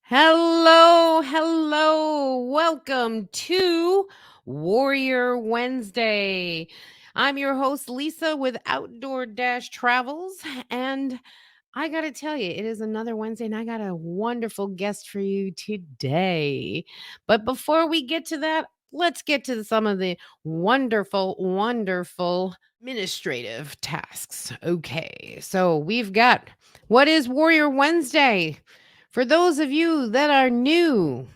Hello, hello. Welcome to Warrior Wednesday. I'm your host, Lisa, with Outdoor Dash Travels. And I got to tell you, it is another Wednesday, and I got a wonderful guest for you today. But before we get to that, let's get to some of the wonderful administrative tasks. Okay, so we've got what is Warrior Wednesday? For those of you that are new,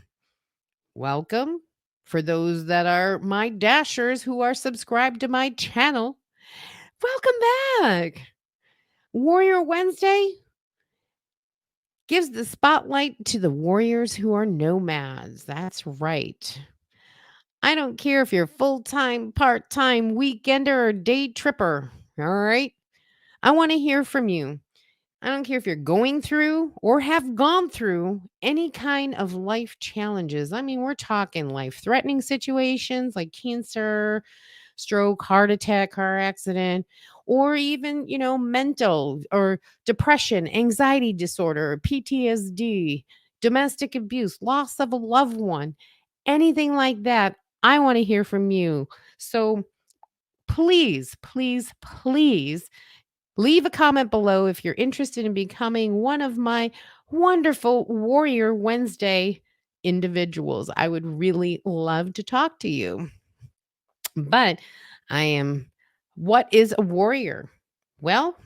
welcome. For those that are my dashers who are subscribed to my channel, welcome back. Warrior Wednesday gives the spotlight to the warriors who are nomads. That's right. I don't care if you're full time, part time, weekender, or day tripper. All right. I want to hear from you. I don't care if you're going through or have gone through any kind of life challenges. I mean, we're talking life threatening situations like cancer, stroke, heart attack, car accident, or even, mental or depression, anxiety disorder, PTSD, domestic abuse, loss of a loved one, anything like that. I want to hear from you. So please leave a comment below if you're interested in becoming one of my wonderful Warrior Wednesday individuals. I would really love to talk to you. But what is a warrior? Well,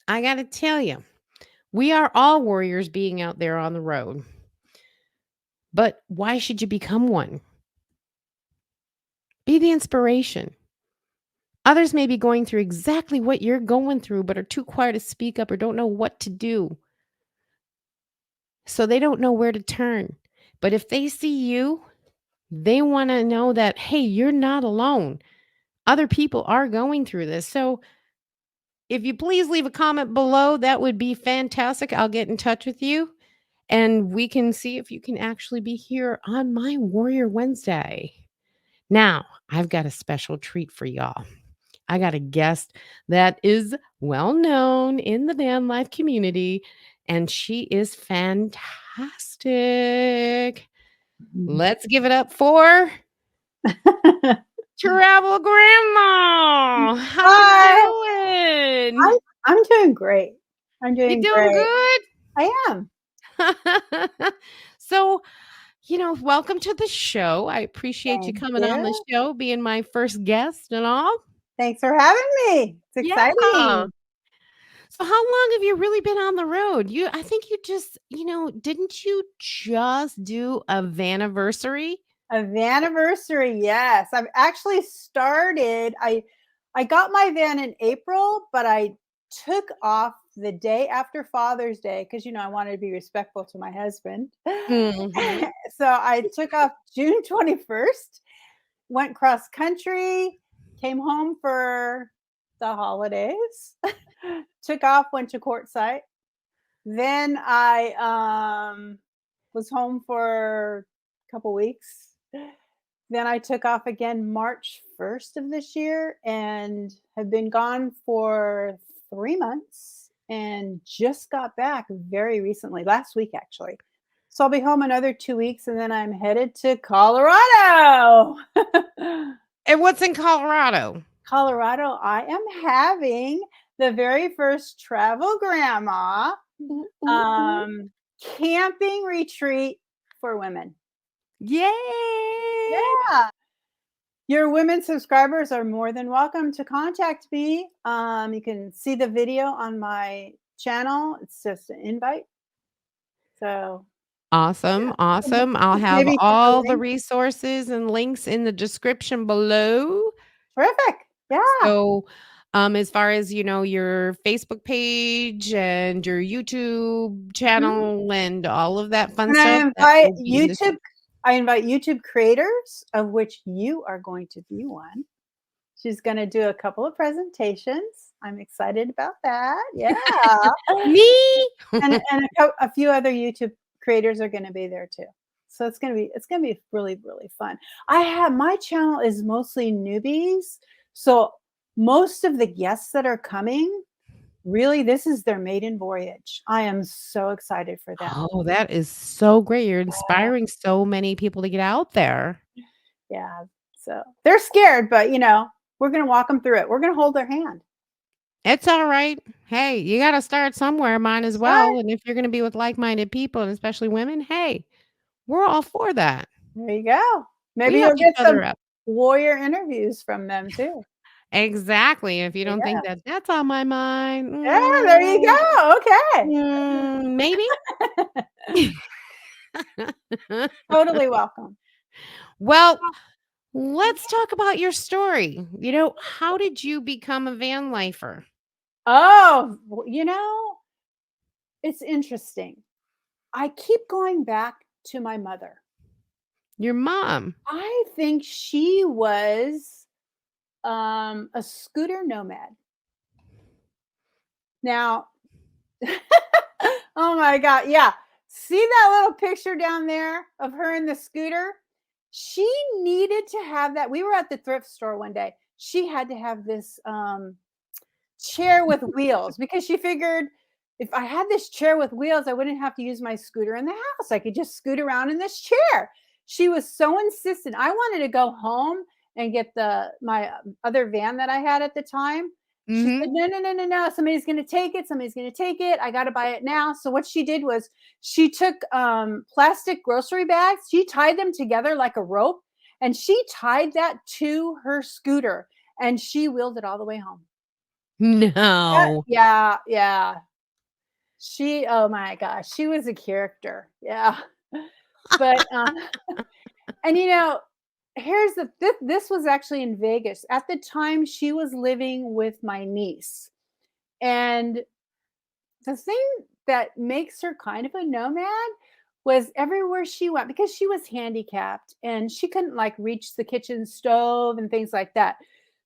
I got to tell you, we are all warriors being out there on the road. But why should you become one? Be the inspiration. Others may be going through exactly what you're going through, but are too quiet to speak up or don't know what to do. So they don't know where to turn. But if they see you, they want to know that, hey, you're not alone. Other people are going through this. So if you please leave a comment below, that would be fantastic. I'll get in touch with you and we can see if you can actually be here on my Warrior Wednesday. Now, I've got a special treat for y'all. I got a guest that is well known in the van life community, and she is fantastic. Let's give it up for Travel Grandma. How you Hi, doing? I'm doing great. I'm You doing doing great. good? I am. So, welcome to the show. I appreciate you Thank coming on the you. show, being my first guest and all. Thanks for having me. It's Yeah. exciting. So how long have you really been on the road? I think you just, didn't you just do a vaniversary? Of anniversary, yes. I've actually started. I got my van in April, but I took off the day after Father's Day because I wanted to be respectful to my husband. Mhm. So I took off June 21st, went cross country, came home for the holidays, took off, went to Quartzsite. Then I was home for a couple weeks. Then I took off again March 1st of this year and have been gone for 3 months and just got back very recently, last week actually. So I'll be home another 2 weeks and then I'm headed to Colorado. And what's in Colorado? Colorado, I am having the very first travel grandma Ooh, ooh, ooh. um, camping retreat for women. Yay! Yeah. Your women subscribers are more than welcome to contact me. You can see the video on my channel. It's just an invite. So, Awesome, yeah. awesome. I'll have Maybe put the all the link. resources and links in the description below. Terrific. Yeah. So, as far as, your Facebook page and your YouTube Mhm. channel and all of that fun And I stuff, that invite will be in the YouTube I invite YouTube creators, of which you are going to be one. She's gonna do a couple of presentations. I'm excited about that. Yeah. Me? And a few other YouTube creators are gonna be there too. So it's gonna be really, really fun. My channel is mostly newbies, so most of the guests that are coming Really, this is their maiden voyage. I am so excited for them. Oh, that is so great. You're inspiring so many people to get out there. Yeah, so they're scared, but, we're gonna walk them through it. We're gonna hold their hand. It's all right. Hey, you gotta start somewhere, mine as That's right. well, and if you're gonna be with like-minded people, and especially women, hey, we're all for that. There you go. We Maybe you'll help each get some other up. warrior interviews from them too. Exactly, if you don't think Yeah. that that's on my mind, Yeah, there you go. Okay. maybe? Totally welcome. Well, let's talk about your story. How did you become a van lifer? Oh, it's interesting. I keep going back to my mother. Your mom. I think she was, a scooter nomad. Now oh my god, yeah. See that little picture down there of her in the scooter? She needed to have that. We were at the thrift store one day. She had to have this, chair with wheels because she figured if I had this chair with wheels, I wouldn't have to use my scooter in the house. I could just scoot around in this chair. She was so insistent. I wanted to go home and get my other van that I had at the time. She said, Mhm. "No, no, no, no, no. Somebody's going to take it. Somebody's going to take it. I got to buy it now." So what she did was she took plastic grocery bags. She tied them together like a rope, and she tied that to her scooter, and she wheeled it all the way home. No. Yeah, yeah. Oh my gosh, she was a character. Yeah. But, and here's this was actually in Vegas. At the time, she was living with my niece. And the thing that makes her kind of a nomad was everywhere she went because she was handicapped and she couldn't like reach the kitchen stove and things like that.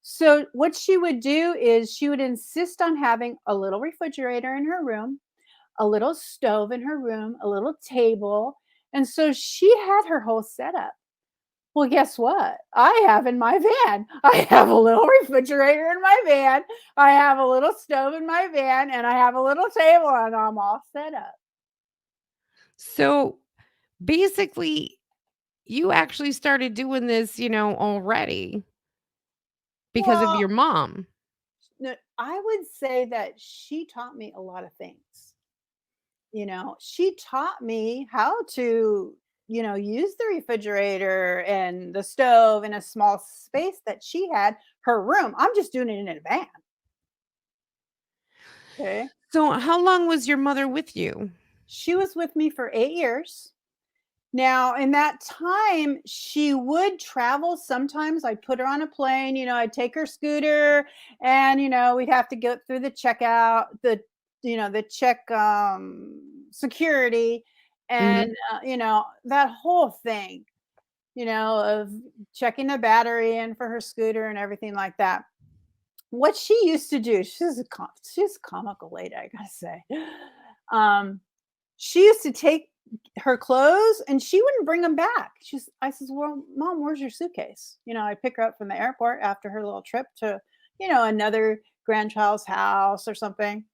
So what she would do is she would insist on having a little refrigerator in her room, a little stove in her room, a little table. And so she had her whole setup. Well, guess what? I have in my van. I have a little refrigerator in my van. I have a little stove in my van, and I have a little table, and I'm all set up. So, basically, you actually started doing this, already because of Well, your mom. no, I would say that she taught me a lot of things. She taught me how to, use the refrigerator and the stove in a small space that she had, her room. I'm just doing it in a van. Okay. So, how long was your mother with you? She was with me for 8 years. Now, in that time, she would travel sometimes. I'd put her on a plane, I'd take her scooter and, we'd have to go through the checkout, the check security Mhm. and, that whole thing, of checking the battery in for her scooter and everything like that. What she used to do, she's a comical lady, I gotta say. Um, she used to take her clothes and she wouldn't bring them back. I says, "Well, mom, where's your suitcase?" I pick her up from the airport after her little trip to, another grandchild's house or something.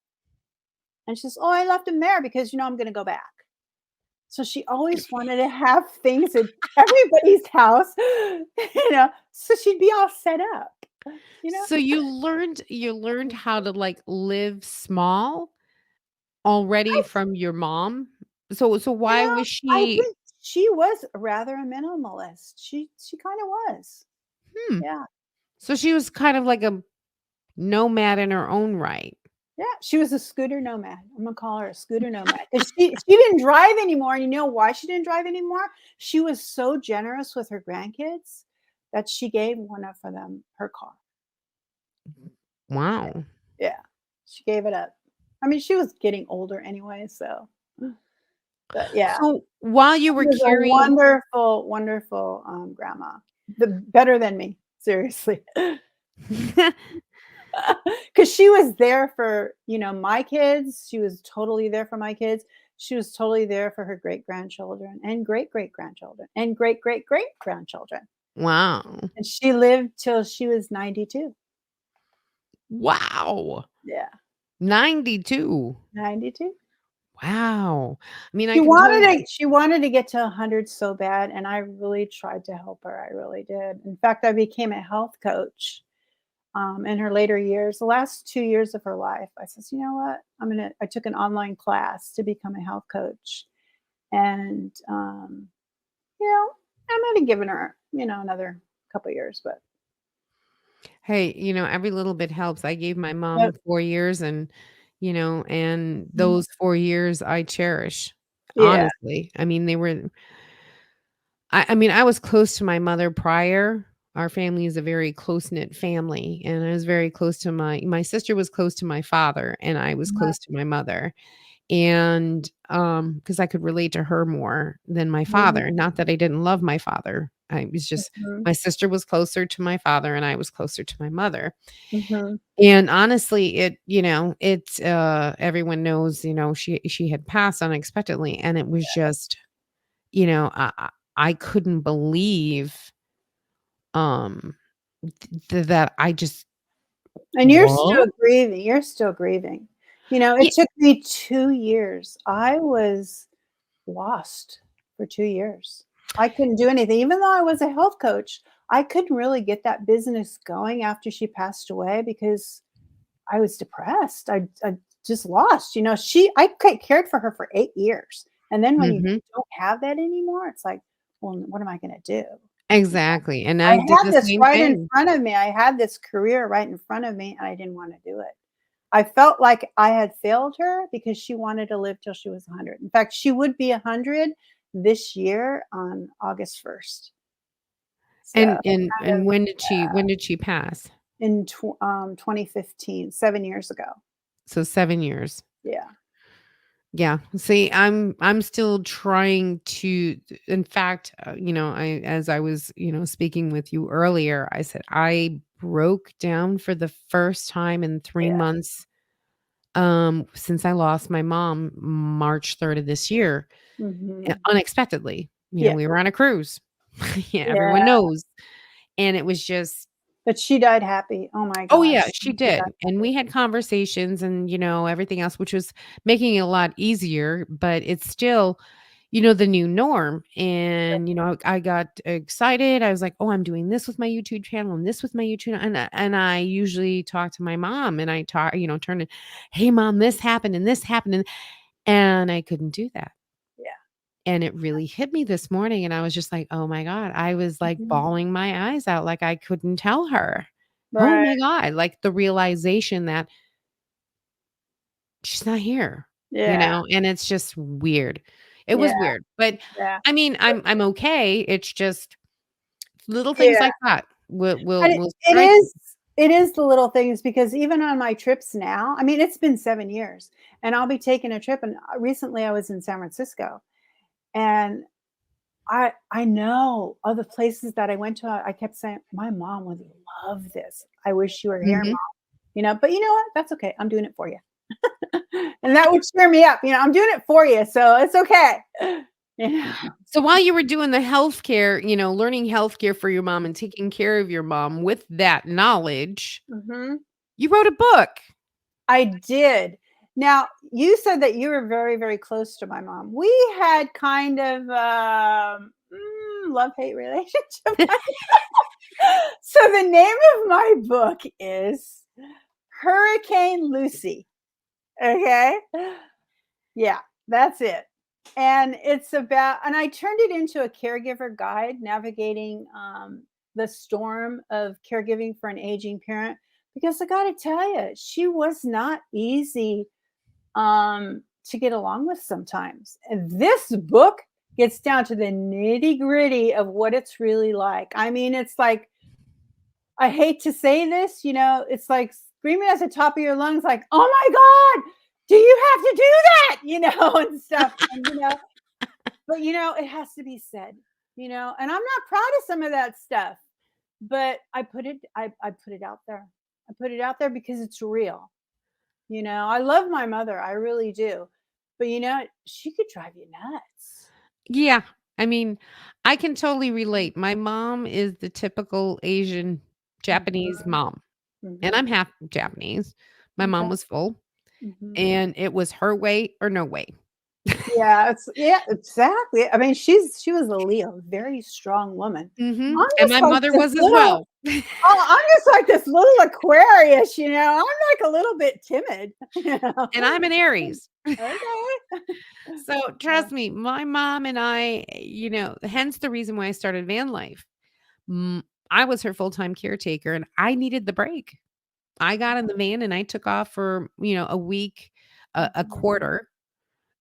And she says, "Oh, I left them there because, I'm going to go back." So she always wanted to have things at everybody's house, so she'd be all set up, you know? So you learned how to, like, live small already from your mom? So why was I she think she was rather a minimalist. She kinda was. hmm, Yeah. so she was kind of like a nomad in her own right. Yeah, she was a scooter nomad. I'm gonna call her a scooter nomad because she didn't drive anymore, and you know why she didn't drive anymore? She was so generous with her grandkids that she gave one of them her car. Wow. Yeah, she gave it up. I mean, she was getting older anyway, so but yeah, So while you she were was a carrying wonderful, wonderful, grandma. Better than me, seriously. Because she was there for, my kids. She was totally there for my kids. She was totally there for her great-grandchildren and great-great-grandchildren and great-great-great-grandchildren. Wow. And she lived till she was 92. Wow. Yeah. 92. 92. Wow. I mean, I She can tell wanted you. to she wanted to get to 100 so bad, and I really tried to help her, I really did. In fact, I became a health coach, in her later years, the last 2 years of her life. I says, "You know what? I took an online class to become a health coach, and, you know, I might have given her, another couple years, but." Hey, every little bit helps. I gave my Yep. mom 4 years and Mhm. those 4 years I cherish, Yeah. honestly. I mean, they were I mean, I was close to my mother prior. Our family is a very close-knit family, and I was very close to my sister was close to my father, and I was Right. close to my mother. And, because I could relate to her more than my Mhm. father. Not that I didn't love my father. I was just Mhm. my sister was closer to my father, and I was closer to my mother. Mhm. And honestly, everyone knows, she had passed unexpectedly, and it was just, you know, I I I couldn't believe, um, that I just And "What?" you're still grieving. Yeah. It took me 2 years. I was lost for 2 years. I couldn't do anything. Even though I was a health coach, I couldn't really get that business going after she passed away because I was depressed. I just lost. I cared for her for 8 years, and then when you Mhm. don't have that anymore, it's like, "Well, what am I gonna do?" Exactly, and I I did had the this same right in thing. front of me. I had this career right in front of me, and I didn't wanna do it. I felt like I had failed her because she wanted to live till she was 100. In fact, she would be 100 this year on August 1st. So, kind And of when did she pass? in 2015, 7 years ago. So 7 years. Yeah. Yeah. See, I'm still trying to in fact, I as I was, speaking with you earlier, I said I broke down for the first time in 3 Yeah. months, since I lost my mom March 3rd of this year, Mhm. unexpectedly. Yeah. We were on a cruise. Yeah, everyone Yeah. knows. And it was just But she died happy. Oh my oh, yeah, gosh. she She died did, and happy. we had conversations and, everything else, which was making it a lot easier, but it's still, the new norm, and, I got excited, I was like, "Oh, I'm doing this with my YouTube channel and this with my YouTube," and I usually talk to my mom, and I talk turn it, "Hey, mom, this happened," and I couldn't do that, Yeah. and it really hit me this morning, and I was just like, "Oh my god," I was, like, Mhm. bawling my eyes out, like, I couldn't tell her. Oh Right. my god, like, the realization that she's not here, Yeah. and it's just weird. It Yeah. was weird, but, Yeah. I mean, I'm okay, it's just little things Yeah. like that But will it strike me. is it is the little things because even on my trips now, I mean, it's been 7 years, and I'll be taking a trip, and, recently I was in San Francisco, and I know other places that I went to, I kept saying, "My mom would love this. I wish you were here, Mhm. mom." But you know what? That's okay. I'm doing it for you. And that would cheer me up, I'm doing it for you, so it's okay. You know? So while you were doing the healthcare, learning healthcare for your mom and taking care of your mom with that knowledge, Mhm. you wrote a book. I did. Now, you said that you were very, very close to my mom. We had kind of, love-hate relationship. So the name of my book is Hurricane Lucy, okay? Yeah, that's it. And I turned it into a caregiver guide navigating, the storm of caregiving for an aging parent because I gotta tell you, she was not easy to get along with sometimes. And this book gets down to the nitty gritty of what it's really like. I mean, it's like, I hate to say this, it's like screaming at the top of your lungs, like, oh my God, do you have to do that? And stuff. But it has to be said, and I'm not proud of some of that stuff, but I put it out there. I put it out there because it's real. I love my mother, I really do. But she could drive you nuts. Yeah, I mean, I can totally relate. My mom is the typical Asian Mhm, Japanese mom, and mhm. I'm half Japanese. My mom Okay. was full. Mhm. and it was her way or no way. Yeah, exactly. I mean, she was a Leo, very strong woman. Mhm, I'm and just my like mother this was as little well. oh, I'm just like this little Aquarius, you know? I'm like a little bit timid, you know? And I'm an Aries. Okay. So, Yeah. trust me, my mom and I, hence the reason why I started van life. Mm, I was her full-time caretaker, and I needed the break. I got in the van and I took off for, a week, a Mhm. quarter,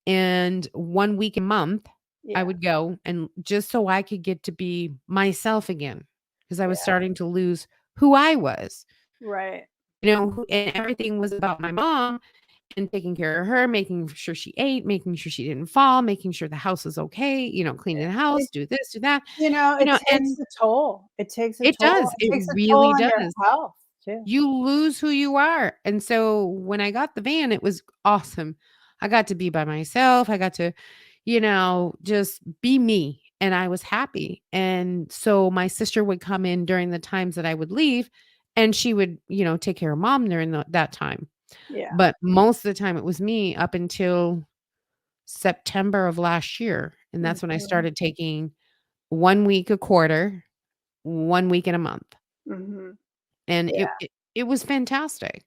and 1 week a month, I Yeah, would go and just so I could get to be myself again, because I was yeah, starting to lose who I was, right. and everything was about my mom and taking care of her, making sure she ate, making sure she didn't fall, making sure the house is okay, cleaning the house, It do this, do that, it takes and a toll. It takes a it toll. does, It it takes a toll really on your does. health too. You lose who you are, and so when I got the van, it was awesome. I got to be by myself, I got to, just be me, and I was happy, and so my sister would come in during the times that I would leave, and she would, take care of mom during that time, Yeah. but most of the time, it was me up until September of last year, and that's when I Mhm, started taking 1 week a quarter, 1 week in a month, mhm. and it Yeah. it it was fantastic.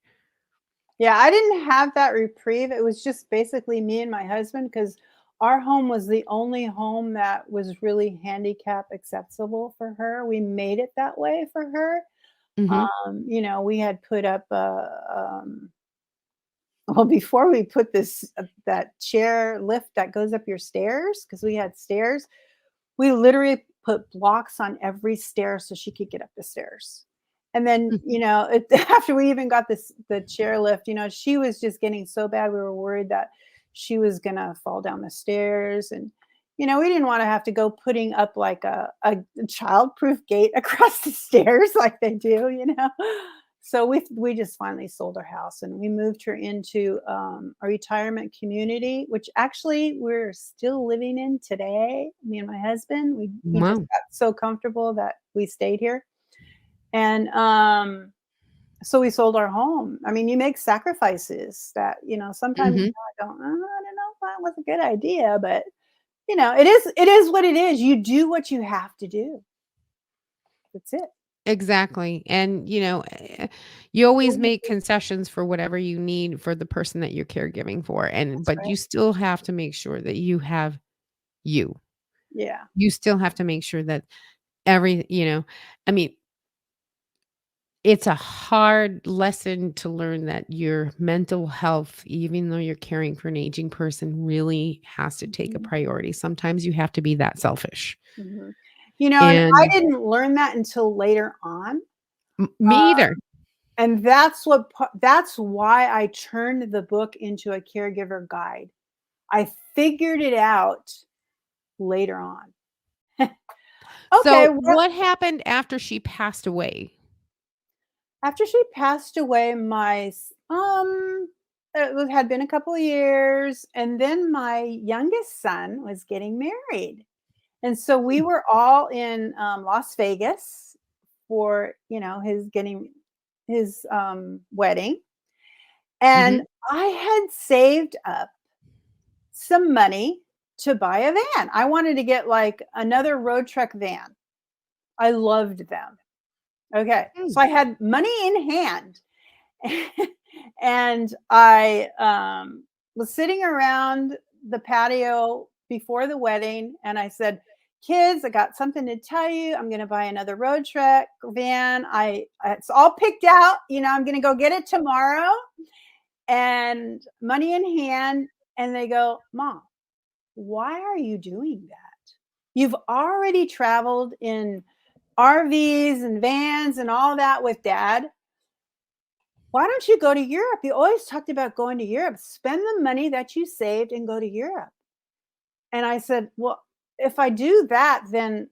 Yeah, I didn't have that reprieve. It was just basically me and my husband because our home was the only home that was really handicap accessible for her. We made it that way for her. Mhm, We had put up well, before we put this that chair lift that goes up your stairs, because we had stairs, we literally put blocks on every stair so she could get up the stairs. And then, mhm. after we even got the chairlift, she was just getting so bad. We were worried that she was gonna fall down the stairs, and we didn't want to have to go putting up like a childproof gate across the stairs like they do. So we just finally sold our house and we moved her into a retirement community, which actually we're still living in today. Me and my husband, we just Wow. got so comfortable that we stayed here, and so we sold our home. I mean, you make sacrifices that sometimes Mhm. I don't. I don't know if that was a good idea, but it is what it is. You do what you have to do. That's it. Exactly, and, you always make concessions for whatever you need for the person that you're caregiving for, That's but right. you still have to make sure that you have you. Yeah. You still have to make sure that I mean, it's a hard lesson to learn that your mental health, even though you're caring for an aging person, really has to take a Mhm. priority. Sometimes you have to be that selfish. Mhm. And I And didn't learn that until later on, me either. and that's why I turned the book into a caregiver guide. I figured it out later on. Okay, So, well, what happened after she passed away? after she passed away, had been a couple of years, and then my youngest son was getting married. And so we Hmm, were all in Las Vegas for, his getting his wedding. And mhm. I had saved up some money to buy a van. I wanted to get like another road truck van. I loved them. Okay. Mm, So I had money in hand. And I was sitting around the patio before the wedding, and I said, "Kids, I got something to tell you. I'm going to buy another road truck van. It's all picked out. I'm going to go get it tomorrow, and money in hand." And they go, "Mom, why are you doing that? You've already traveled in RVs and vans and all that with Dad. Why don't you go to Europe? You always talked about going to Europe. Spend the money that you saved and go to Europe." And I said, "Well, if I do that, then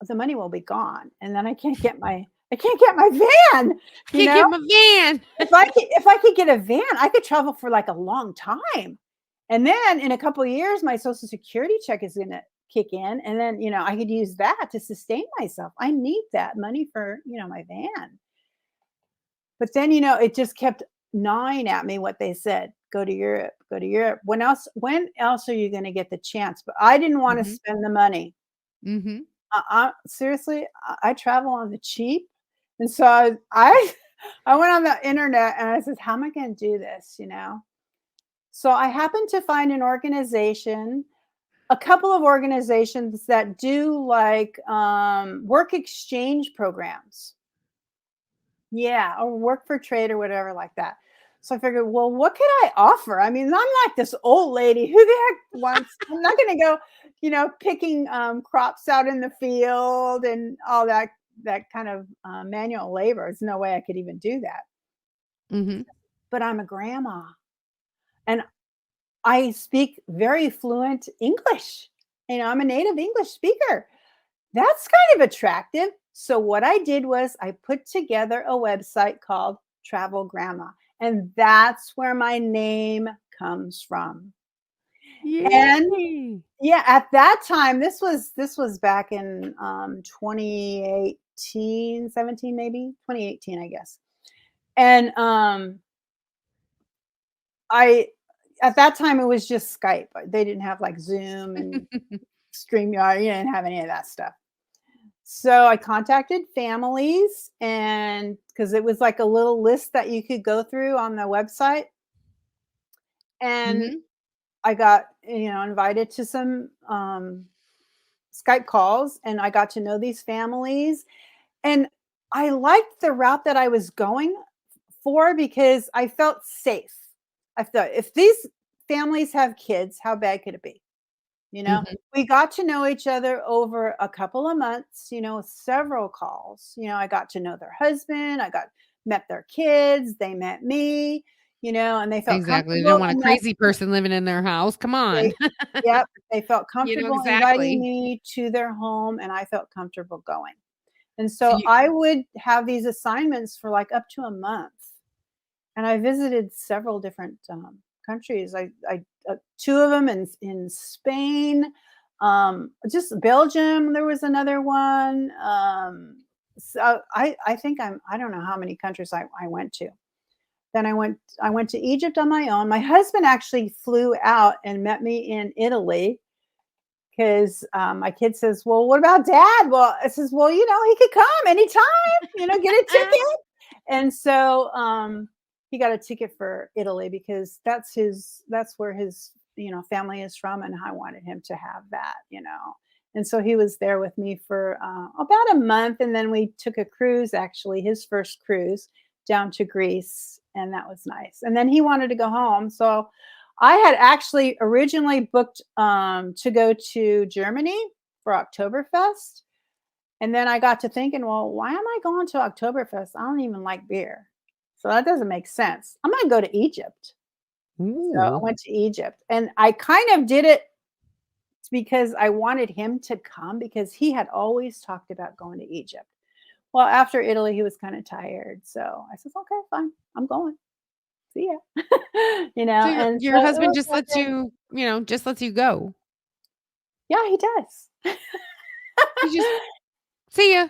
the money will be gone, and then I can't get my van, you can't know? get my van. If I could get a van, I could travel for like a long time. And then in a couple of years, my social security check is gonna kick in, and then, I could use that to sustain myself. I need that money for, my van." But then, it just kept gnawing at me what they said. go to Europe, go to Europe. When else are you gonna get the chance? But I didn't wanna Mhm. spend the money. Mhm. Seriously, I travel on the cheap, and so I I went on the internet and I said, "How am I gonna do this?" You know? So I happened to find an organization, a couple of organizations that do like, work exchange programs. Yeah, or work for trade or whatever like that. So I figured, well, what could I offer? I mean, I'm like this old lady. Who the heck wants? I'm not going to go, picking crops out in the field and all that kind of manual labor. There's no way I could even do that. Mhm. But I'm a grandma, and I speak very fluent English. I'm a native English speaker. That's kind of attractive. So what I did was I put together a website called Travel Grandma, and that's where my name comes from. And Yay. yeah, at that time, this was back in 2018, 17 maybe, 2018, I guess. And I at that time it was just Skype. They didn't have like Zoom and StreamYard. You didn't have any of that stuff. So I contacted families, and because it was like a little list that you could go through on the website, and Mhm. I got, invited to some Skype calls, and I got to know these families, and I liked the route that I was going for because I felt safe. I thought, if these families have kids, how bad could it be? You know, Mhm. we got to know each other over a couple of months, several calls. I got to know their husband, met their kids, they met me, and they felt Exactly. They don't comfortable want a enough. crazy person living in their house. Come on. They Yep, they felt You know comfortable inviting exactly. me to their home, and I felt comfortable going. And So so you I would have these assignments for like up to a month, and I visited several different countries. Two of them in Spain, just Belgium. There was another one. So I think I don't know how many countries I went to. Then I went to Egypt on my own. My husband actually flew out and met me in Italy because my kid says, "Well, what about Dad?" Well, I says, "Well, he could come anytime. Get a ticket." And so he got a ticket for Italy because that's where his family is from, and I wanted him to have that. And so he was there with me for about a month, and then we took a cruise, actually his first cruise down to Greece, and that was nice. And then he wanted to go home, so I had actually originally booked to go to Germany for Oktoberfest, and then I got to thinking, well, why am I going to Oktoberfest? I don't even like beer. So that doesn't make sense. I'm going to go to Egypt. So I Ooh. went to Egypt, and I kind of did it because I wanted him to come because he had always talked about going to Egypt. Well, after Italy, he was kind of tired. So I said, okay, fine. I'm going. See ya. So your And so your it husband was just lets like, just lets you go. yeah, he does. He just, "See ya.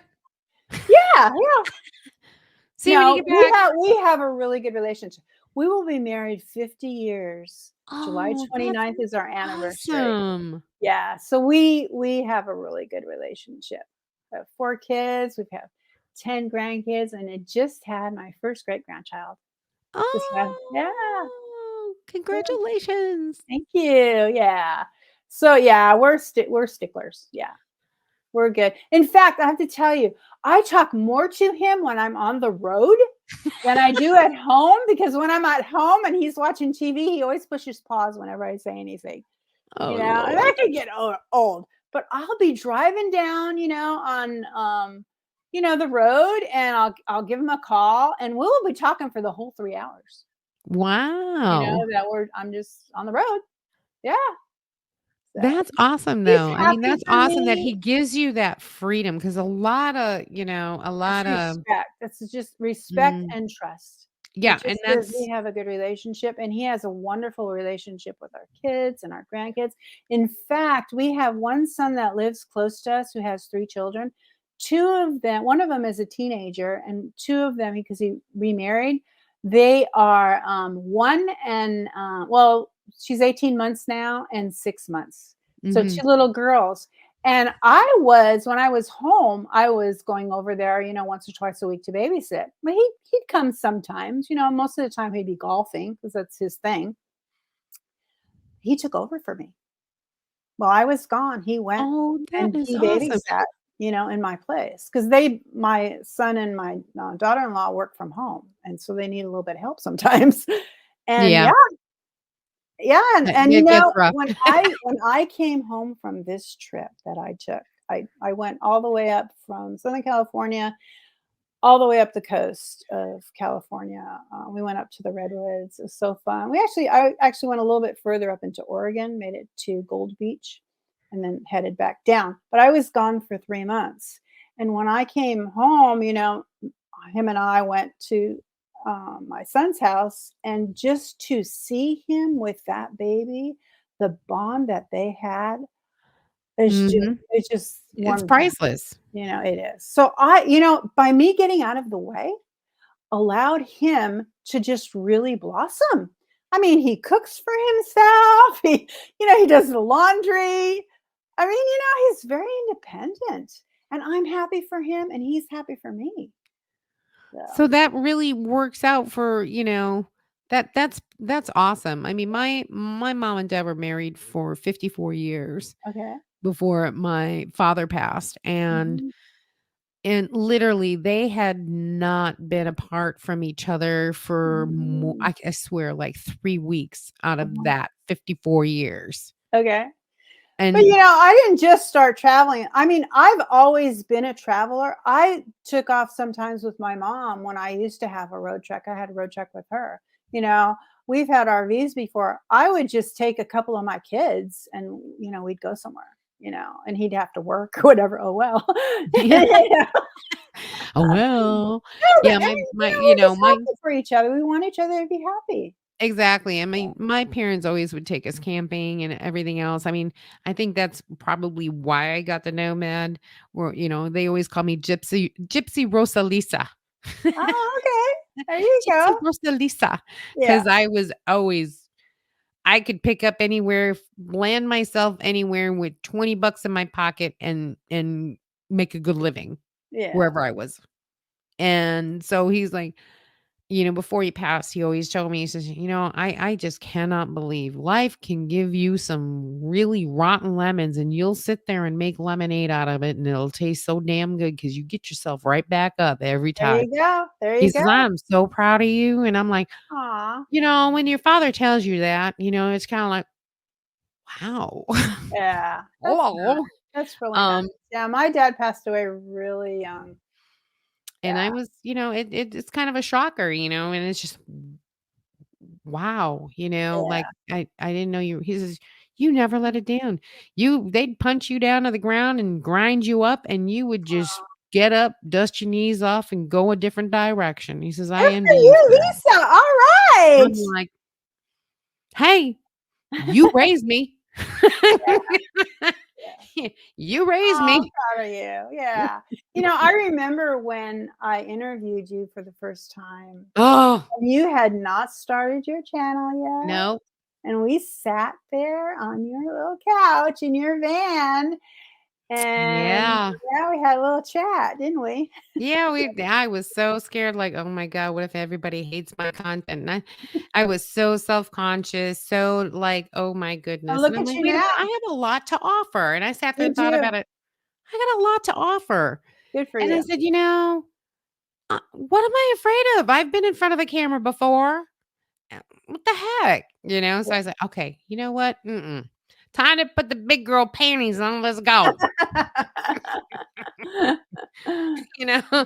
Yeah, yeah. See you when you No, get we back." have we have a really good relationship. We will be married 50 years. July Oh, that's 29th is our anniversary. awesome. Yeah, so we have a really good relationship. We have 4 kids, we've had 10 grandkids, and I just had my first great grandchild. Just had Yeah, Oh, yeah. congratulations. Thank you. Yeah. So yeah, we're sticklers. Yeah. We're good. In fact, I have to tell you, I talk more to him when I'm on the road than I do at home, because when I'm at home and he's watching TV, he always pushes pause whenever I say anything, Oh, and that Lord. could get old. But I'll be driving down, on the road, and I'll give him a call, and we'll be talking for the whole 3 hours. Wow. That I'm just on the road. Yeah. So That's awesome, he's though. I mean, happy that's for awesome that me. he gives you that freedom because a It's lot of respect. It's just respect mm, and trust. It yeah, and just is. We that's have a good relationship, and he has a wonderful relationship with our kids and our grandkids. In fact, we have one son that lives close to us who has 3 children. 2 of them, one of them is a teenager, and 2 of them, because he remarried, They are, 1 and, well, she's 18 months now and 6 months. So 2 Mhm. little girls. And when I was home, I was going over there, once or twice a week to babysit. But he'd come sometimes, most of the time he'd be golfing because that's his thing. He took over for me. While I was gone, he went Oh, that and is he awesome. babysat, in my place because my son and my, daughter-in-law work from home, and so they need a little bit of help sometimes. And Yeah, yeah, yeah, and, it gets rough. when I came home from this trip that I took, I went all the way up from Southern California all the way up the coast of California. We went up to the redwoods. It was so fun. I actually went a little bit further up into Oregon, made it to Gold Beach, and then headed back down. But I was gone for 3 months, and when I came home, him and I went to my son's house, and just to see him with that baby, the bond that they had is just Mhm. it just It's warmed my heart. priceless. It is. So by me getting out of the way, allowed him to just really blossom. I mean, he cooks for himself. He does the laundry. I mean, he's very independent, and I'm happy for him, and he's happy for me. So So, that really works out for, that's awesome. I mean, my mom and dad were married for 54 years okay. before my father passed, Mhm, and literally they had not been apart from each other for mhm, I swear like 3 weeks out of uh-huh. that 54 years. Okay. But, And I didn't just start traveling. I mean, I've always been a traveler. I took off sometimes with my mom when I used to have a road trek. I had a road trek with her. You know, we've had RVs before. I would just take a couple of my kids and, we'd go somewhere, and he'd have to work or whatever. Oh, well. yeah. You know? Oh, well. No, but Yeah, I mean, my we're just my happy for each other. We want each other to be happy. exactly. I mean, my parents always would take us camping and everything else. I mean, I think that's probably why I got the nomad, or, they always call me Gypsy Rosalisa. Oh, okay. There you Gypsy go. Rosalisa, Yeah. because I was always I could pick up anywhere, land myself anywhere with 20 bucks in my pocket and make a good living Yeah. wherever I was. And so he's like, before he passed, he always told me, he says, I just cannot believe life can give you some really rotten lemons and you'll sit there and make lemonade out of it and it'll taste so damn good because you get yourself right back up every There time. you go. There He you go. says, I'm so proud of you. And I'm like, Aw. when your father tells you that, it's kind of like, wow. Yeah, that's nice. Oh. That's really nice. Um, Yeah, my dad passed away really young. and Yeah, I was, it's kind of a shocker, and it's just wow, like yeah. I didn't know you. He says, "You never let it down. They'd punch you down to the ground and grind you up, and you would just get up, dust your knees off, and go a different direction." He says, "I Good envy for you you, for that." Lisa. All right. I'm like, "Hey, you raised me. Yeah. You raised Oh, me." I'm proud of you. Yeah. I remember when I interviewed you for the first time, Oh, and you had not started your channel yet, no. and we sat there on your little couch in your van, and Yeah. yeah, we had a little chat, didn't we? Yeah, I was so scared, like, "Oh my god, what if everybody hates my content?" And I was so self-conscious, so, like, "Oh my And goodness." And look I'm at like, you "Wait a now. minute, I have a lot to offer." And I sat there You and thought do. about it. I got a lot to offer. Good for And I you. said, what am I afraid of? I've been in front of a camera before. What the heck?" So I said, "Okay, you know what? Mm-mm. Time to put the big girl panties on. Let's go." You know, Yeah,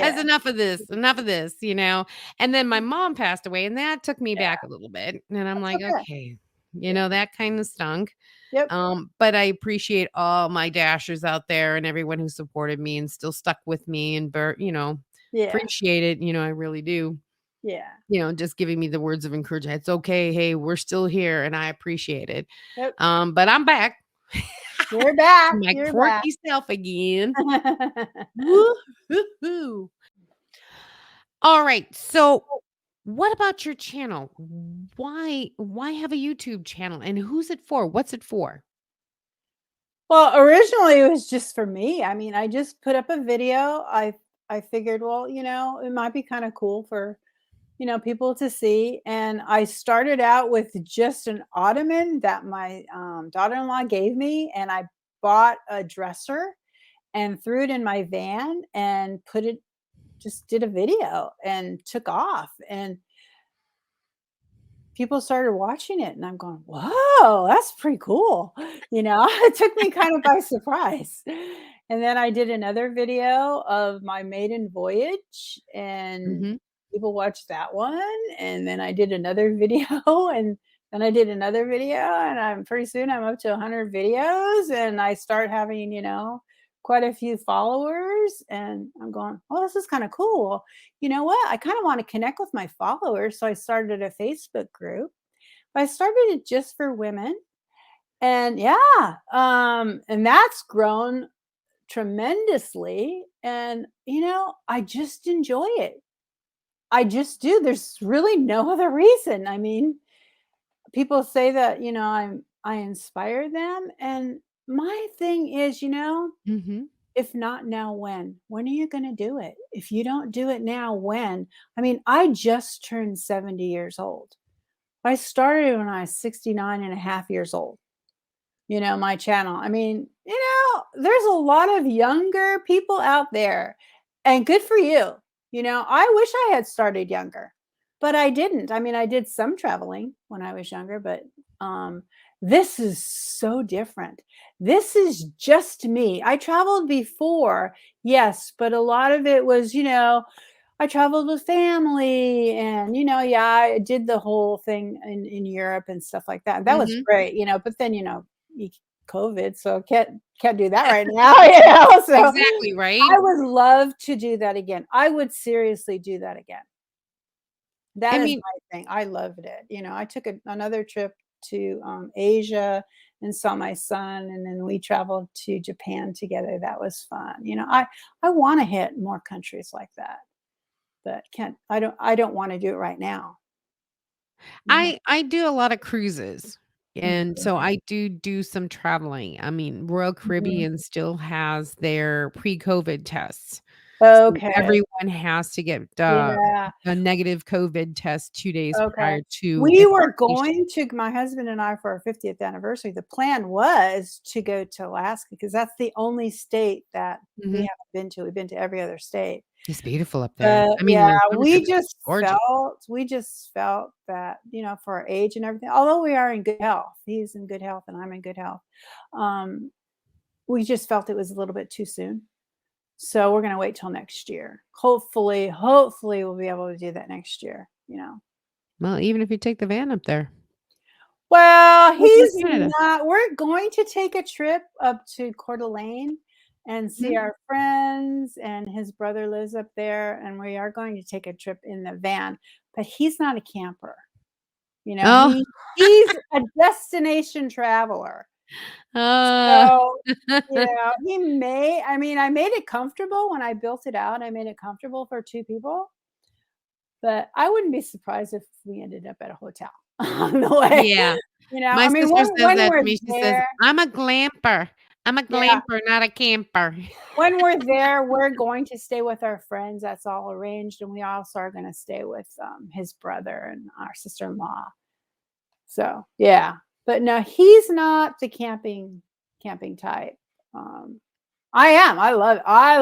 that's enough of this, enough of this. And then my mom passed away, and that took me yeah, back a little bit. And I'm that's like, okay. okay, Yeah. that kind of stunk. Yep. But I appreciate all my dashers out there and everyone who supported me and still stuck with me and Yeah, appreciate it. I really do. yeah. Just giving me the words of encouragement. It's okay. Hey, we're still here and I appreciate it. Yep. But I'm back. You're back, My you're back. quirky self again. Woo-hoo-hoo. All right. So What about your channel? Why have a YouTube channel and who's it for? What's it for? Well, originally it was just for me. I mean, I just put up a video. I figured, well, it might be kind of cool for, people to see. And I started out with just an ottoman that my daughter-in-law gave me, and I bought a dresser and threw it in my van and just did a video and took off. And people started watching it, and I'm going, "Whoa, that's pretty cool." It took me kind of by surprise. And then I did another video of my maiden voyage, and Mhm. people watched that one, and then I did another video, and then I did another video, and I'm pretty soon I'm up to 100 videos, and I start having, quite a few followers, and I'm going, "Oh, this is kinda cool." You know what? I kinda wanna connect with my followers, so I started a Facebook group. I started it just for women, and yeah, and that's grown tremendously, and, I just enjoy it. I just do. There's really no other reason. I mean, people say that, I inspire them, and my thing is, Mhm. if not now, when? When are you gonna do it? If you don't do it now, when? I mean, I just turned 70 years old. I started when I was 69 and a half years old, my channel. I mean, there's a lot of younger people out there, and good for you. I wish I had started younger, but I didn't. I mean, I did some traveling when I was younger, but um, this is so different. This is just me. I traveled before, yes, but a lot of it was, I traveled with family and, yeah, I did the whole thing in Europe and stuff like that. That was Mhm. great, but then, you COVID, so can't do that right now, so Exactly, right? I would love to do that again. I would seriously do that again. That I is mean, my thing. I loved it. I took another trip to Asia and saw my son, and then we traveled to Japan together. That was fun. I want to hit more countries like that, but can't. I don't want to do it right now. Mhm. I do a lot of cruises, and so Okay. I do some traveling. I mean, Royal Mhm. Caribbean still has their pre-COVID tests. So Okay. everyone has to get, Yeah. a negative COVID test 2 days Okay. prior to We were embarkation. going to my husband and I for our 50th anniversary. The plan was to go to Alaska because that's the only state that we Mhm. haven't been to. We've been to every other state. It's beautiful up there. But I mean, yeah, in the summertime, it's gorgeous. we just felt that, for our age and everything, although we are in good health, he's in good health and I'm in good health. Um, we just felt it was a little bit too soon. So we're gonna wait till next year. Hopefully we'll be able to do that next year. Well, even if you take the van up there. Well, Go through he's Canada. not we're going to take a trip up to Coeur d'Alene and see Mhm. our friends, and his brother lives up there, and we are going to take a trip in the van, but he's not a camper. Oh. He's a destination traveler. Uh. So, he may I mean, I made it comfortable when I built it out, I made it comfortable for 2 people, but I wouldn't be surprised if we ended up at a hotel on the way. Yeah. I My mean, sister says when that we're to me. She says, there "I'm a glamper. I'm a yeah, glamper, not a camper." when we're there, we're going to stay with our friends, that's all arranged, and we also are gonna stay with, his brother and our sister-in-law. So, yeah, but no, he's not the camping type. Um, I am, I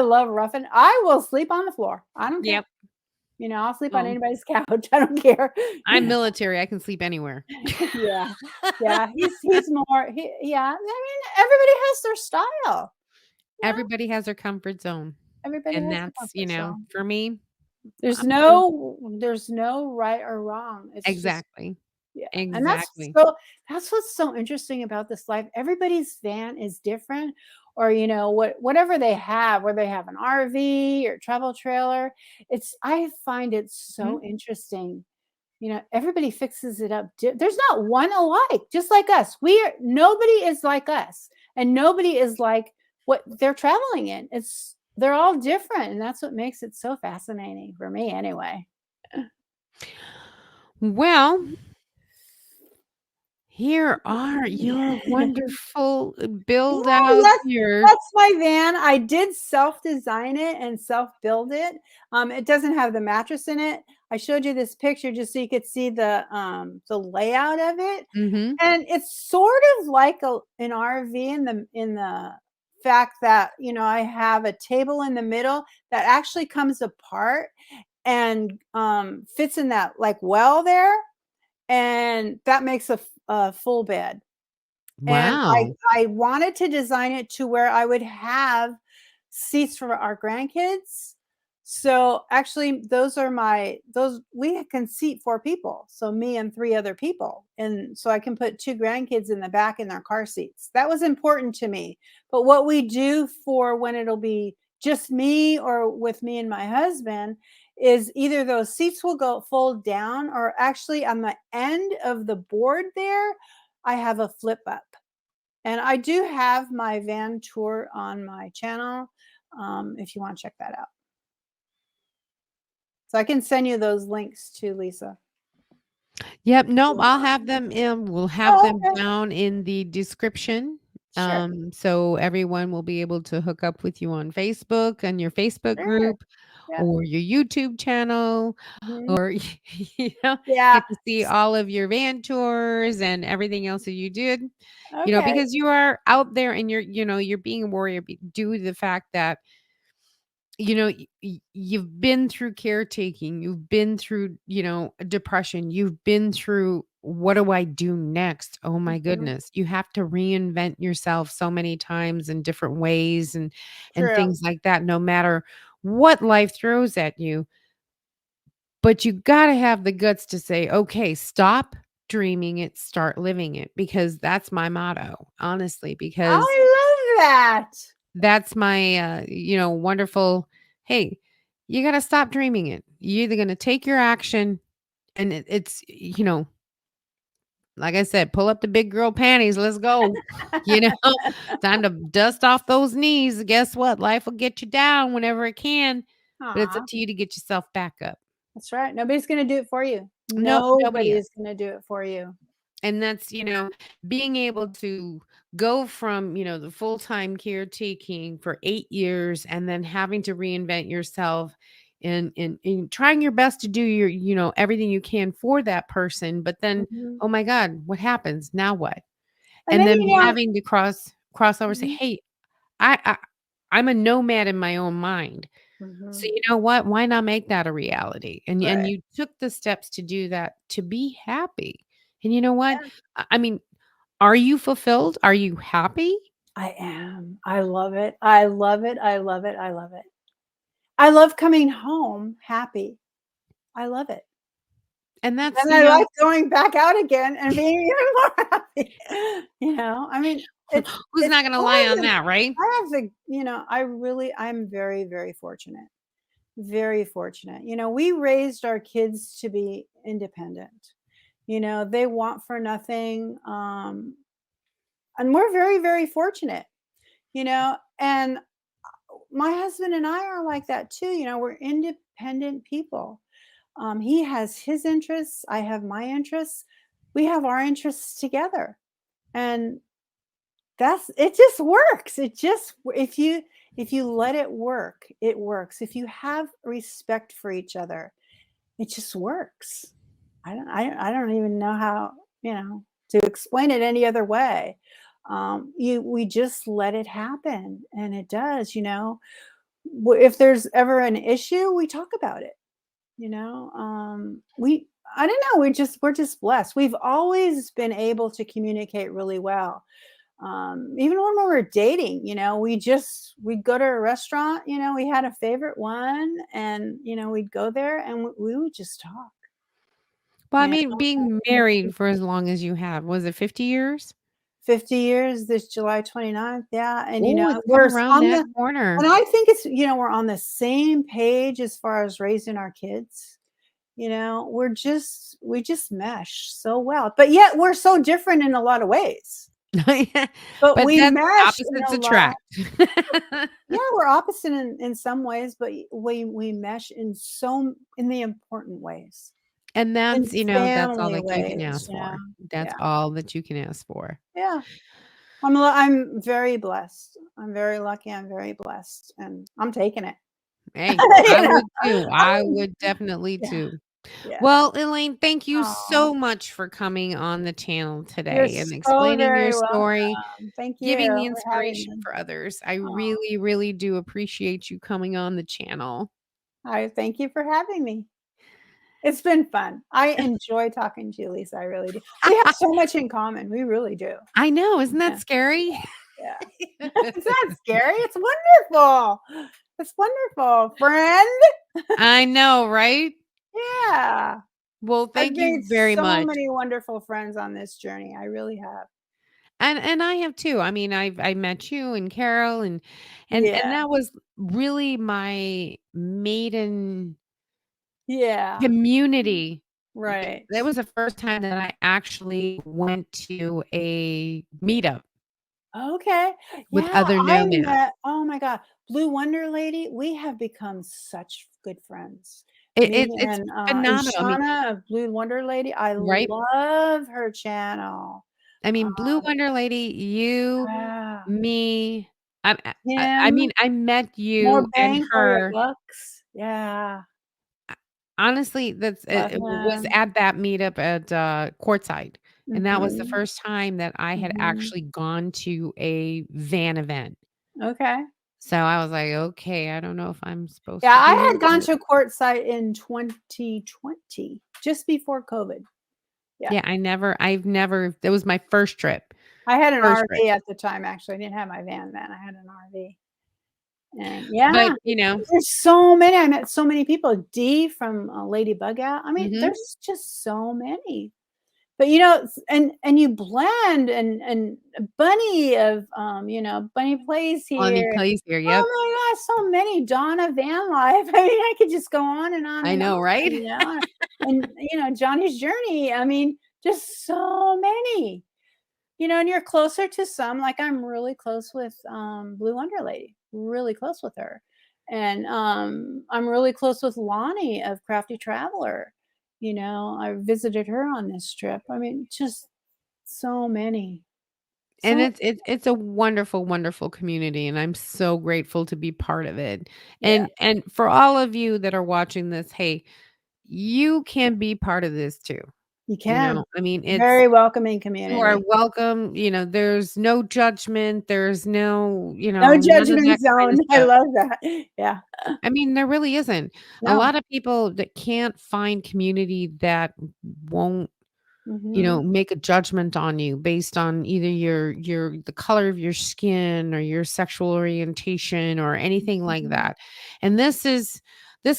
love roughing I will sleep on the floor, I don't care. Yep. I'll sleep on Well, anybody's couch, I don't care. I'm military, I can sleep anywhere. Yeah, yeah, he's more yeah, I mean, everybody has their style, you know? Everybody has their comfort zone, Everybody and has their that's, comfort zone. for me, There's I'm good. no right or wrong. It's just Exactly. yeah, and Exactly. that's what's so interesting about this life. Everybody's van is different, or whatever they have, whether they have an RV or travel trailer. I find it Mhm. so interesting. Everybody fixes it up. There's not one alike, just like us. Nobody is like us, and nobody is like what they're traveling in. They're all different, and that's what makes it so fascinating for me, anyway. Well, here are your wonderful build Oh, outs, your that's my van. I did self-design it and self-build it. It doesn't have the mattress in it. I showed you this picture just so you could see the layout of it. mhm. And it's sort of like an RV in the fact that, I have a table in the middle that actually comes apart and fits in that like well there, and that makes a full bed. And I Wow. I wanted to design it to where I would have seats for our grandkids. So, actually, those we can seat 4 people, so me and 3 other people, and so I can put 2 grandkids in the back in their car seats. That was important to me, but what we do for when it'll be just me or with me and my husband is either those seats will go fold down, or actually on the end of the board there, I have a flip up. And I do have my van tour on my channel, if you wanna check that out. So I can send you those links too, Lisa. Yep, nope, I'll have them in we'll have Oh, them okay. down in the description, Sure, so everyone will be able to hook up with you on Facebook and your Facebook sure. group Yep. or your YouTube channel, Mhm. or, you know, Yeah. get to see all of your van tours and everything else that you did, Okay. because you are out there and you're being a warrior due to the fact that you've been through caretaking, you've been through, depression, you've been through what do I do next? Oh my Mhm. goodness. You have to reinvent yourself so many times in different ways and True. things like that, no matter what life throws at you. But you got to have the guts to say, okay, stop dreaming it, start living it, because that's my motto, honestly, because I love that. that's my, wonderful, hey, you got to stop dreaming it. You're either going to take your action and it's, like I said, pull up the big girl panties. Let's go. You know, time to dust off those knees. Guess what? Life will get you down whenever it can, but it's up Aw, to you to get yourself back up. that's right. Nobody's gonna do it for you. Nope, nobody Nobody is. is gonna do it for you. And that's, being able to go from, the full-time caretaking for 8 years and then having to reinvent yourself in trying your best to do your, everything you can for that person, but then, Mhm. oh my God, what happens? Now what? And And then, then having to cross over, say, mhm, "Hey, I I'm a nomad in my own mind. So mhm. you know what? Why not make that a reality?" And Right. you took the steps to do that to be happy. And you know what? I mean, are you fulfilled? Are you happy? I am. I love it. I love it. I love it. I love it. I love coming home happy. I love it. And that's, And I like going back out again and being even more happy. I mean, who's it's not gonna lie on hard to that, right? I have to, I'm very, very fortunate. Very fortunate. We raised our kids to be independent. They want for nothing. And we're very, very fortunate, and my husband and I are like that too. We're independent people. He has his interests, I have my interests. We have our interests together, and that's it. Just works. It just if you let it work, it works. If you have respect for each other, it just works. I don't even know how to explain it any other way. We just let it happen, and it does. If there's ever an issue, we talk about it. We I don't know, we're just blessed. We've always been able to communicate really well. Even when we were dating, we'd go to a restaurant, we had a favorite one, and we'd go there and we would just talk, Well, I you mean, being know. married for as long as you have, was it 50 years? 50 years this July 29th, yeah, and Oh, it's come we're around on that the and corner. I think we're on the same page as far as raising our kids. We just mesh so well, but yet we're so different in a lot of ways. But But we that's mesh in opposites a lot. attract. Yeah, we're opposite in some ways, but we mesh in the important ways. And in that's all family that you can ways, ask you know? for. That's Yeah, all that you can ask for. yeah. I'm very blessed. I'm very lucky, I'm very blessed, and I'm taking it. Hey, You I know? would too. I I'm would definitely yeah, too. yeah. Well, Elaine, thank you Aw, so much for coming on the channel you're today and so explaining your very story, welcome. Thank you giving the for having inspiration me. for others. I Aw, really, really do appreciate you coming on the channel. I thank you for having me. It's been fun. I enjoy talking to you, Lisa, I really do. We have so much in common, we really do. I know, isn't that Yeah, scary? yeah. It's not scary, it's wonderful. It's wonderful, friend. I know, right? Yeah. Well, I've thank made you very so much. many wonderful friends on this journey, I really have. And I have too. I mean, I met you and Carol and Yeah, that was really my maiden yeah, community. right. That was the first time that I actually went to a meetup Okay. with Yeah, other I nomads. met oh my god, Blue Wonder Lady, we have become such good friends. Me It's and phenomenal. I mean, Shauna of Blue Wonder Lady, I right? love her channel. I mean, Blue Um, Wonder Lady, you, yeah. me, I Him, mean, I met more you and bang for your her. bucks. Yeah, Honestly, that's love it was him. at that meetup at, Courtside, and that was the Mhm, first time that I had mhm. actually gone to a van event. Okay. So I was like, "Okay, I don't know if I'm supposed Yeah, to I be here," had gone but to Quartzsite in 2020, just before COVID. Yeah. yeah, I've never that was my first trip. I had an First trip. RV at the time, actually. I didn't have my van then, I had an RV. And But, yeah, there's so many I met so many people. Dee from, Lady Bug Out. I mean, mhm, there's just so many. But, and you blend and Bunny of, Bunny plays Lonnie here. plays here, yep. Oh my gosh, so many. Donna Vanlife. I mean, I could just go on and on I and know, on, right? and, Johnny's Journey. I mean, just so many. And you're closer to some, like, I'm really close with, Blue Wonder Lady, really close with her, and, I'm really close with Lonnie of Crafty Traveler. I visited her on this trip. I mean, just so many. And So it's a wonderful, wonderful community, and I'm so grateful to be part of it. yeah, And for all of you that are watching this, hey, you can be part of this too. you can. I mean, Very welcoming you are community. welcome, there's no judgment, there's no, No none of judgment that kind of zone. I stuff. love that. Yeah. I mean, there really isn't. A No. lot of people that can't find community that won't Mhm. make a judgment on you based on either the color of your skin or your sexual orientation or anything like Mhm. that. And this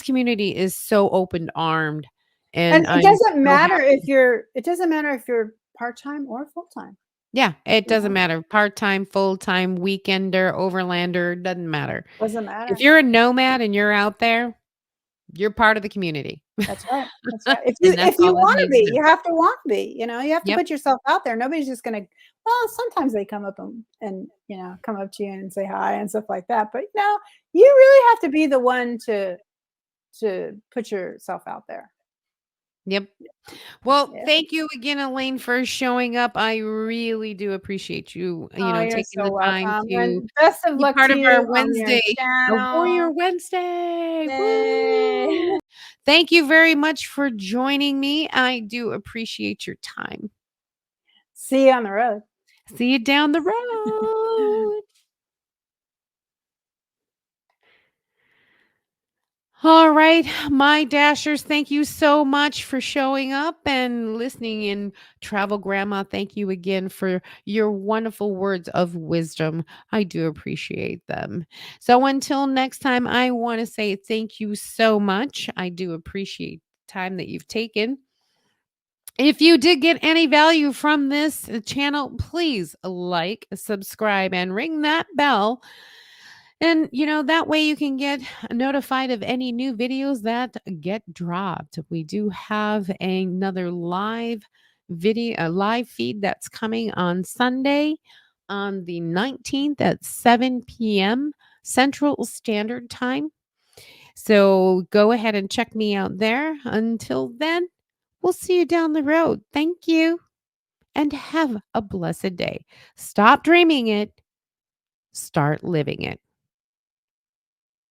community is so open-armed, And and it I'm doesn't so matter if happy. you're part-time or full-time, Yeah, it you doesn't know? matter. Part-time, full-time, weekender, overlander, doesn't matter. Doesn't If matter. you're a nomad and you're out there, you're part of the community. That's right, that's right. If you And that's if you all that wanna needs be, to you have to want to be, you have to Yep, put yourself out there. Nobody's just gonna well, sometimes they come up and, come up to you and say hi and stuff like that, but, you really have to be the one to put yourself out there. yep. Well, Yeah. thank you again, Elaine, for showing up. I really do appreciate you, Oh, you're taking so the time welcome, to and best of be luck part to of our you on your Wednesday, a channel. Warrior Wednesday. Yay. Woo! Thank you very much for joining me. I do appreciate your time. See you on the road. See you down the road. All right, my dashers, thank you so much for showing up and listening in. Travel Grandma, thank you again for your wonderful words of wisdom. I do appreciate them. So until next time, I want to say thank you so much. I do appreciate the time that you've taken. If you did get any value from this channel, please like, subscribe, and ring that bell, and, that way you can get notified of any new videos that get dropped. We do have another a live feed that's coming on Sunday on the 19th at 7 p.m. Central Standard Time. So go ahead and check me out there. Until then, We'll see you down the road. Thank you and have a blessed day. Stop dreaming it, start living it.